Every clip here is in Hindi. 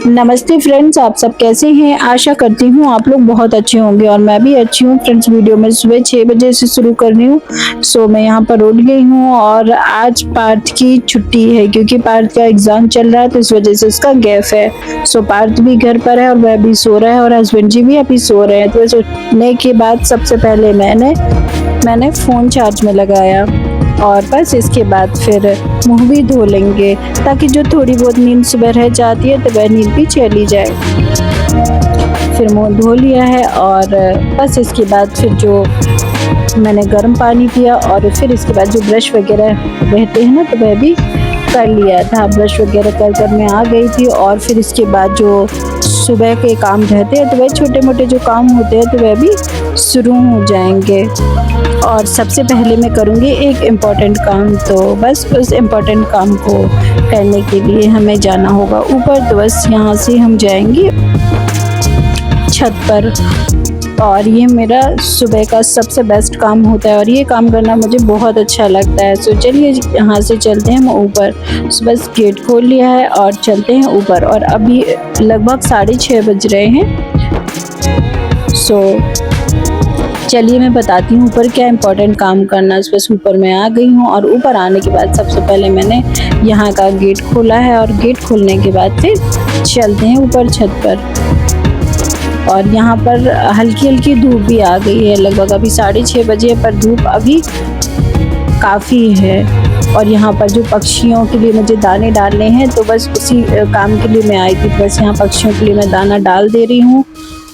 नमस्ते फ्रेंड्स, आप सब कैसे हैं। आशा करती हूँ आप लोग बहुत अच्छे होंगे और मैं भी अच्छी हूँ। फ्रेंड्स, वीडियो मैं सुबह 6 बजे से शुरू कर रही हूँ। सो मैं यहाँ पर उठ गई हूँ और आज पार्थ की छुट्टी है क्योंकि पार्थ का एग्जाम चल रहा है, तो इस वजह से उसका गैप है। सो पार्थ भी घर पर है और वह भी सो रहा है और हस्बैंड जी भी अभी सो रहे हैं। तो सोने के बाद सबसे पहले मैंने फ़ोन चार्ज में लगाया और बस इसके बाद फिर मुँह भी धो लेंगे ताकि जो थोड़ी बहुत नींद सुबह रह जाती है तो वह नींद भी चली जाए। फिर मुँह धो लिया है और बस इसके बाद फिर जो मैंने गर्म पानी पिया और फिर इसके बाद जो ब्रश वगैरह रहते हैं ना तो वह भी कर लिया था। ब्रश वगैरह कर मैं आ गई थी और फिर इसके बाद जो सुबह के काम रहते हैं तो वह छोटे मोटे जो काम होते हैं तो वह भी शुरू हो जाएंगे। और सबसे पहले मैं करूँगी एक इम्पॉर्टेंट काम, तो बस उस इम्पॉर्टेंट काम को करने के लिए हमें जाना होगा ऊपर। तो बस यहाँ से हम जाएंगे छत पर और ये मेरा सुबह का सबसे बेस्ट काम होता है और ये काम करना मुझे बहुत अच्छा लगता है। सो चलिए यहाँ से चलते हैं हम ऊपर। सो बस गेट खोल लिया है और चलते हैं ऊपर और अभी लगभग 6:30 बज रहे हैं। सो चलिए मैं बताती हूँ ऊपर क्या इम्पोर्टेंट काम करना है। बस ऊपर मैं आ गई हूँ और ऊपर आने के बाद सबसे पहले मैंने यहाँ का गेट खोला है और गेट खोलने के बाद फिर चलते हैं ऊपर छत पर। और यहाँ पर हल्की हल्की धूप भी आ गई है, लगभग अभी 6:30 बजे पर धूप अभी काफ़ी है। और यहाँ पर जो पक्षियों के लिए मुझे दाने डालने हैं तो बस उसी काम के लिए मैं आई थी। बस यहाँ पक्षियों के लिए मैं दाना डाल दे रही हूँ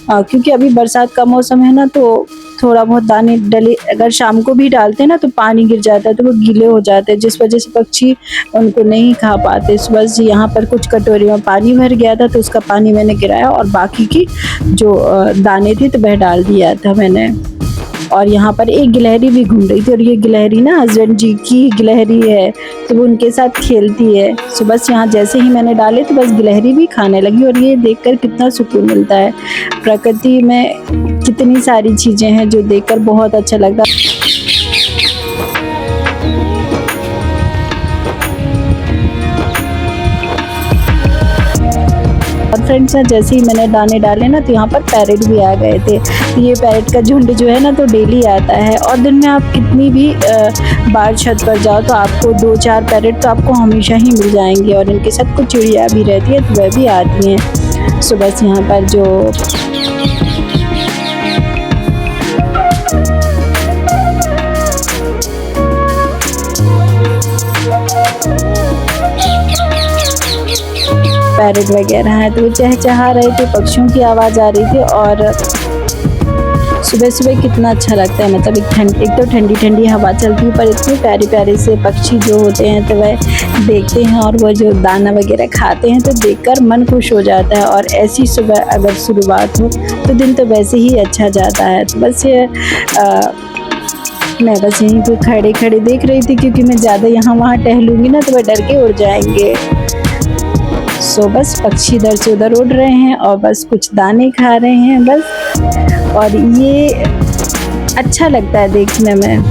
क्योंकि अभी बरसात का मौसम है ना, तो थोड़ा बहुत दाने डले अगर शाम को भी डालते हैं ना तो पानी गिर जाता है तो वो गीले हो जाते हैं, जिस वजह से पक्षी उनको नहीं खा पाते। बस यहाँ पर कुछ कटोरी में पानी भर गया था तो उसका पानी मैंने गिराया और बाकी की जो दाने थे तो वह डाल दिया था मैंने। और यहाँ पर एक गिलहरी भी घूम रही थी और ये गिलहरी ना हस्बैंड जी की गिलहरी है तो वो उनके साथ खेलती है। सो बस यहाँ जैसे ही मैंने डाले तो बस गिलहरी भी खाने लगी और ये देखकर कितना सुकून मिलता है। प्रकृति में कितनी सारी चीज़ें हैं जो देखकर बहुत अच्छा लगता है। और फ्रेंड्स जैसे ही मैंने दाने डाले ना तो यहाँ पर पैरेट भी आ गए थे। तो ये पैरेट का झुंड जो है ना तो डेली आता है और दिन में आप कितनी भी बार छत पर जाओ तो आपको 2-4 पैरेट तो आपको हमेशा ही मिल जाएंगे। और इनके साथ कुछ चिड़िया भी रहती है तो वह भी आती हैं। सो बस यहाँ पर जो पैरेट वगैरह है तो वो चहचहा रहे थे, पक्षियों की आवाज़ आ रही थी और सुबह सुबह कितना अच्छा लगता है। मतलब एक तो ठंडी ठंडी हवा चलती है पर इतने प्यारे प्यारे से पक्षी जो होते हैं तो वह देखते हैं और वो जो दाना वगैरह खाते हैं तो देखकर मन खुश हो जाता है। और ऐसी सुबह अगर शुरुआत हो तो दिन तो वैसे ही अच्छा जाता है। तो बस ये मैं बस यहीं पर खड़े खड़े देख रही थी क्योंकि मैं ज़्यादा यहाँ वहाँ टहलूँगी ना तो वह डर के उड़ जाएंगे। सो बस पक्षी इधर से उधर उड़ रहे हैं और बस कुछ दाने खा रहे हैं बस, और ये अच्छा लगता है देखने में।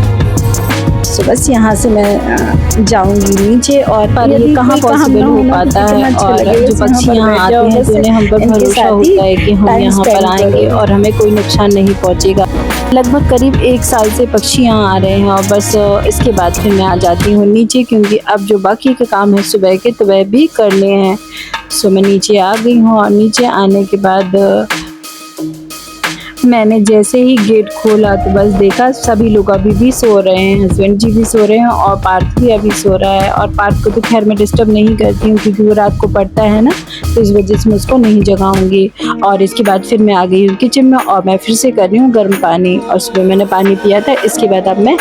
सो बस यहाँ से मैं जाऊंगी नीचे और ये कहाँ पॉसिबल हो पाता है। और जो पक्षी यहाँ आते हैं तो उन्हें हम पर भरोसा होता है कि हम यहाँ पर आएंगे और हमें कोई नुकसान नहीं पहुँचेगा। लगभग करीब 1 साल से पक्षी यहाँ आ रहे हैं और बस इसके बाद फिर मैं आ जाती हूँ नीचे क्योंकि अब जो बाकी के काम है सुबह के तो वह भी करने हैं। सो मैं नीचे आ गई हूँ और नीचे आने के बाद मैंने जैसे ही गेट खोला तो बस देखा सभी लोग अभी भी सो रहे हैं, हस्बैंड जी भी सो रहे हैं और पार्थ भी अभी सो रहा है। और पार्थ को तो खैर मैं डिस्टर्ब नहीं करती हूँ क्योंकि वो रात को पढ़ता है ना, तो इस वजह से मैं उसको नहीं जगाऊंगी। और इसके बाद फिर मैं आ गई हूँ किचन में और मैं फिर से कर रही हूँ गर्म पानी। और सुबह मैंने पानी पिया था, इसके बाद अब मैं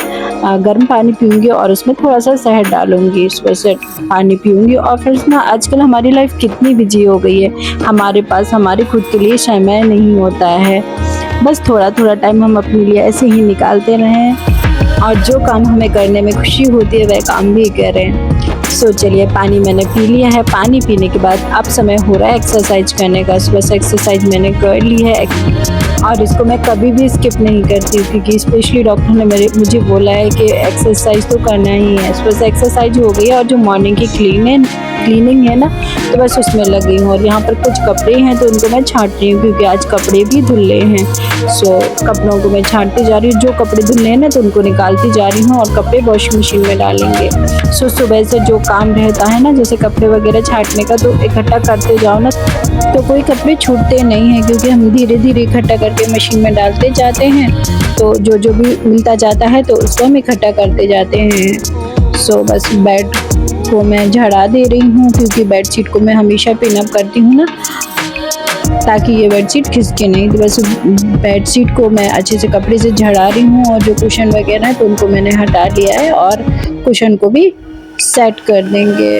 गर्म पानी पीऊँगी और उसमें थोड़ा सा शहद डालूँगी। सुबह से पानी पीऊँगी। और फिर ना आजकल हमारी लाइफ कितनी बिजी हो गई है, हमारे पास हमारे खुद के लिए समय नहीं होता है। बस थोड़ा थोड़ा टाइम हम अपने लिए ऐसे ही निकालते रहें और जो काम हमें करने में खुशी होती है वह काम भी करें। सो चलिए पानी मैंने पी लिया है। पानी पीने के बाद अब समय हो रहा है एक्सरसाइज करने का। सुबह से एक्सरसाइज मैंने कर ली है और इसको मैं कभी भी स्किप नहीं करती हूँ, क्योंकि स्पेशली डॉक्टर ने मुझे बोला है कि एक्सरसाइज तो करना ही है। सुबह से एक्सरसाइज हो गई है और जो मॉर्निंग की क्लीनिंग है ना, तो बस उसमें लगी हूँ। और यहाँ पर कुछ कपड़े हैं तो उनको मैं छांट रही हूँ, क्योंकि आज कपड़े भी धुले हैं। सो कपड़ों को मैं छांटती जा रही हूँ। जो कपड़े धुलने हैं ना तो उनको निकालती जा रही हूँ और कपड़े वॉशिंग मशीन में डालेंगे। सो सुबह से जो काम रहता है ना, जैसे कपड़े वगैरह छांटने का, तो इकट्ठा करते जाओ ना तो कोई कपड़े छूटते नहीं हैं, क्योंकि हम धीरे धीरे इकट्ठा करके मशीन में डालते जाते हैं। तो जो भी मिलता जाता है तो उसको हम इकट्ठा करते जाते हैं। सो बस बेड को मैं झाड़ा दे रही हूँ, क्योंकि बेडशीट को मैं हमेशा पिन अप करती हूँ ना, ताकि ये बेडशीट खिसके नहीं। तो बस बेडशीट को मैं अच्छे से कपड़े से झड़ा रही हूँ। और जो कुशन वगैरह है तो उनको मैंने हटा लिया है और कुशन को भी सेट कर देंगे।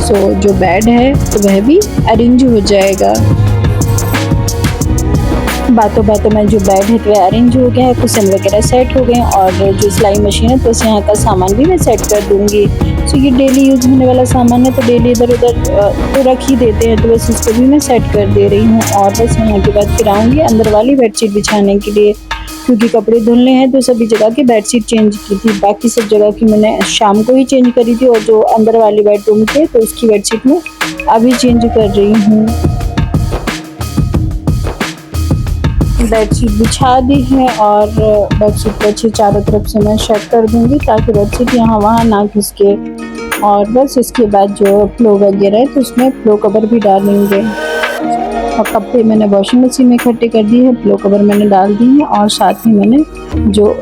सो जो बेड है तो वह भी अरेंज हो जाएगा। बातों बातों में जो बेड है तो अरेंज हो गया है, कुशन वगैरह सेट हो गए और जो सिलाई मशीन है तो बस यहाँ का सामान भी मैं सेट कर दूँगी। सो ये डेली यूज होने वाला सामान है तो डेली इधर उधर तो रख ही देते हैं, तो बस इसको भी मैं सेट कर दे रही हूँ। और बस यहाँ के बाद फिर आऊँगी अंदर वाली बेडशीट बिछाने के लिए, क्योंकि कपड़े धुलने हैं तो सभी जगह की बेडशीट चेंज की थी। बाकी सब जगह की मैंने शाम को ही चेंज करी थी, और जो अंदर वाली बेडरूम थे तो उसकी बेडशीट में अभी चेंज कर रही हूँ। बेडशीट बिछा दी है और बेडशीट को अच्छी चारों तरफ से मैं सेट कर दूंगी, ताकि बेडशीट यहाँ वहाँ ना खिसके। और बस इसके बाद जो फ्लो वगैरह है तो उसमें फ्लो कवर भी डालेंगे। और कपड़े मैंने वॉशिंग मशीन में इकट्ठे कर दिए हैं, फ्लो कवर मैंने डाल दी है, और साथ ही मैंने जो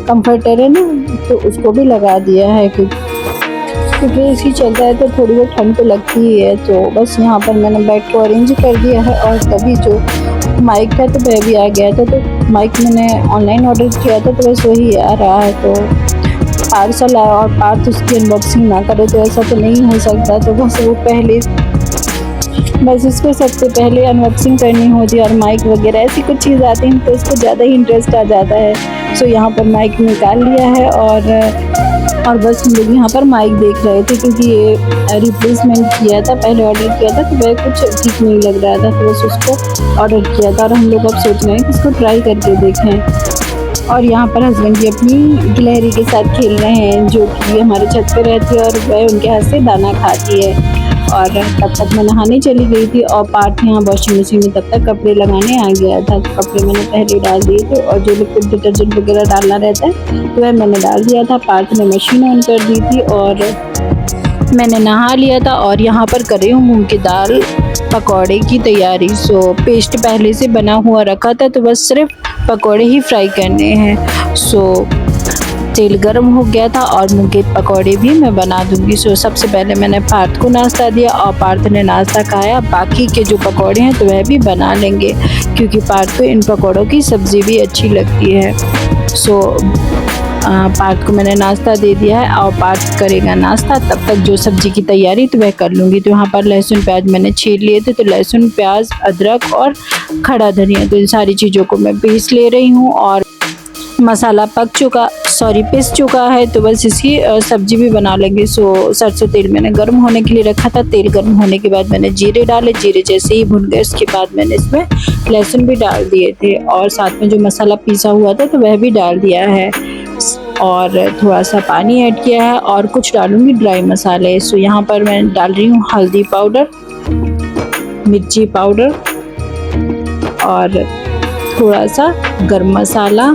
कंफर्टर है ना तो उसको भी लगा दिया है, क्योंकि एसी चलता है तो थोड़ी बहुत ठंड तो लगती ही है। तो बस यहाँ पर मैंने बेड को अरेंज कर दिया है। और तभी जो माइक था तो वह भी आ गया था, तो माइक मैंने ऑनलाइन ऑर्डर किया था तो बस वही आ रहा है। तो पार्सल आया और पार्ट उसकी अनबॉक्सिंग ना करे तो ऐसा तो नहीं हो सकता, तो बस वो पहले बस इसको सबसे पहले अनबॉक्सिंग करनी होती है। और माइक वगैरह ऐसी कुछ चीज़ आती हैं तो इसको ज़्यादा ही इंटरेस्ट आ जाता है। सो यहाँ पर माइक निकाल लिया है और बस हम लोग यहाँ पर माइक देख रहे थे, क्योंकि ये रिप्लेसमेंट किया था, पहले ऑर्डर किया था तो वह कुछ ठीक नहीं लग रहा था, तो बस उसको ऑर्डर किया था। और हम लोग अब सोच रहे हैं कि इसको ट्राई करके देखें। और यहाँ पर हस्बैंड जी अपनी गिलहरी के साथ खेल रहे हैं, जो कि हमारे छत पे रहती है और वह उनके हाथ से दाना खाती है। और तब तक मैं नहाने चली गई थी और पार्ट यहाँ वॉशिंग मशीन में तब तक कपड़े लगाने आ गया था। तो कपड़े मैंने पहले डाल दिए थे, और जो लिक्विड डिटर्जेंट वगैरह डालना रहता है तो वह मैंने डाल दिया था। पार्ट ने मशीन ऑन कर दी थी और मैंने नहा लिया था। और यहाँ पर कर रही हूँ मूंग की दाल पकौड़े की तैयारी। सो पेस्ट पहले से बना हुआ रखा था, तो बस सिर्फ पकौड़े ही फ्राई करने हैं। सो तेल गर्म हो गया था और मूंग के पकौड़े भी मैं बना दूंगी। सो सबसे पहले मैंने पार्थ को नाश्ता दिया और पार्थ ने नाश्ता खाया। बाकी के जो पकौड़े हैं तो वह भी बना लेंगे, क्योंकि पार्थ को इन पकौड़ों की सब्ज़ी भी अच्छी लगती है। सो पार्थ को मैंने नाश्ता दे दिया है और पार्थ करेगा नाश्ता, तब तक जो सब्ज़ी की तैयारी तो वह कर लूँगी। तो यहाँ पर लहसुन प्याज मैंने छील लिए थे, तो लहसुन प्याज अदरक और खड़ा धनिया, तो इन सारी चीज़ों को मैं पीस ले रही हूँ। और मसाला पिस चुका है, तो बस इसकी सब्जी भी बना लेंगे। सो सरसों तेल मैंने गर्म होने के लिए रखा था। तेल गर्म होने के बाद मैंने जीरे डाले, जीरे जैसे ही भुन गए उसके बाद मैंने इसमें लहसुन भी डाल दिए थे, और साथ में जो मसाला पीसा हुआ था तो वह भी डाल दिया है। और थोड़ा सा पानी ऐड किया है और कुछ डालूंगी ड्राई मसाले। सो यहाँ पर मैं डाल रही हूँ हल्दी पाउडर, मिर्ची पाउडर और थोड़ा सा गरम मसाला,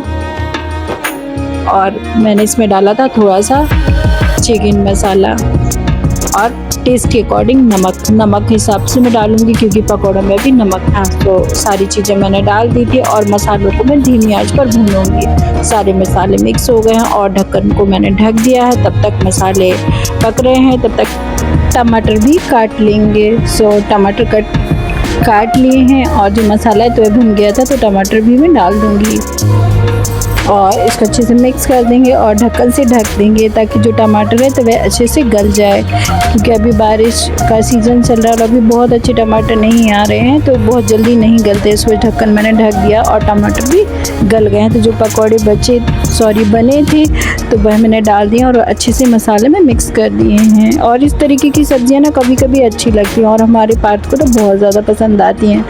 और मैंने इसमें डाला था थोड़ा सा चिकन मसाला, और टेस्ट के अकॉर्डिंग नमक हिसाब से मैं डालूंगी, क्योंकि पकौड़ों में भी नमक था। तो सारी चीज़ें मैंने डाल दी थी और मसालों को मैं धीमी आंच पर भूनूंगी। सारे मसाले मिक्स हो गए हैं और ढक्कन को मैंने ढक दिया है। तब तक मसाले पक रहे हैं, तब तक टमाटर भी काट लेंगे। सो टमाटर काट लिए हैं और जो मसाला है तो वह भुन गया था, तो टमाटर भी मैं डाल दूँगी। और इसको अच्छे से मिक्स कर देंगे और ढक्कन से ढक देंगे ताकि जो टमाटर है तो वह अच्छे से गल जाए, क्योंकि अभी बारिश का सीज़न चल रहा है और अभी बहुत अच्छे टमाटर नहीं आ रहे हैं तो बहुत जल्दी नहीं गलते। इस वजह ढक्कन मैंने ढक दिया और टमाटर भी गल गए हैं। तो जो पकौड़े बने थे तो वह मैंने डाल दिए और अच्छे से मसाले में मिक्स कर दिए हैं। और इस तरीके की सब्जियां ना कभी कभी अच्छी लगती हैं और हमारे पार्थ को तो बहुत ज़्यादा पसंद आती हैं।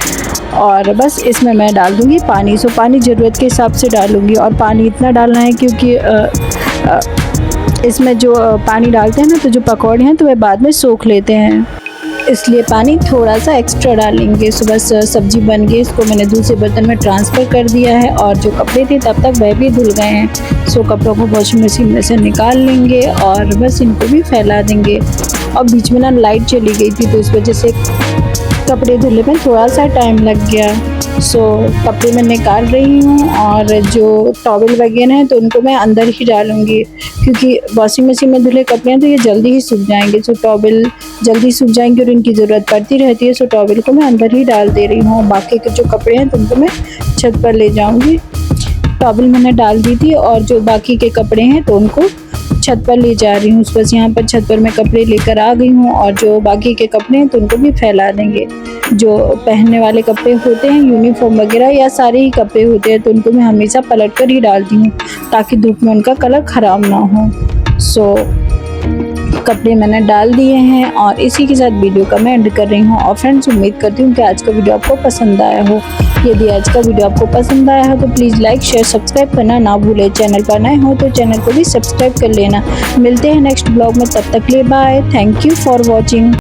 और बस इसमें मैं डाल दूँगी पानी। सो पानी ज़रूरत के हिसाब से डालूँगी और पानी इतना डालना है क्योंकि इसमें जो पानी डालते हैं ना तो जो पकौड़े हैं तो वह बाद में सोख लेते हैं, इसलिए पानी थोड़ा सा एक्स्ट्रा डालेंगे। सो बस सब्जी बन गई, इसको मैंने दूसरे बर्तन में ट्रांसफ़र कर दिया है और जो कपड़े थे तब तक वह भी धुल गए हैं। सो कपड़ों को वॉशिंग मशीन में से निकाल लेंगे और बस इनको भी फैला देंगे। और बीच में ना लाइट चली गई थी तो इस वजह से कपड़े धुलने में थोड़ा सा टाइम लग गया। सो कपड़े मैं निकाल रही हूँ और जो टॉवल वगैरह हैं तो उनको मैं अंदर ही डालूँगी, क्योंकि वॉशिंग मशीन में धुले कपड़े हैं तो ये जल्दी ही सूख जाएंगे। सो टॉवल जल्दी सूख जाएंगे और इनकी ज़रूरत पड़ती रहती है। सो टॉवल को मैं अंदर ही डाल दे रही हूँ। बाकी के जो कपड़े हैं तो उनको मैं छत पर ले जाऊँगी। टॉवल मैंने डाल दी थी और जो बाकी के कपड़े हैं तो उनको छत पर ले जा रही हूँ। बस यहाँ पर छत पर मैं कपड़े लेकर आ गई हूँ और जो बाकी के कपड़े हैं तो उनको भी फैला देंगे। जो पहनने वाले कपड़े होते हैं यूनिफॉर्म वगैरह या सारे ही कपड़े होते हैं तो उनको मैं हमेशा पलट कर ही डालती हूँ ताकि धूप में उनका कलर ख़राब ना हो। सो कपड़े मैंने डाल दिए हैं और इसी के साथ वीडियो का मैं एंड कर रही हूँ। और फ्रेंड्स उम्मीद करती हूँ कि आज का वीडियो आपको पसंद आया हो। यदि आज का वीडियो आपको पसंद आया हो तो प्लीज़ लाइक शेयर सब्सक्राइब करना ना भूलें। चैनल पर नए हो तो चैनल को भी सब्सक्राइब कर लेना। मिलते हैं नेक्स्ट ब्लॉग में, तब तक के लिए bye. Thank you for watching.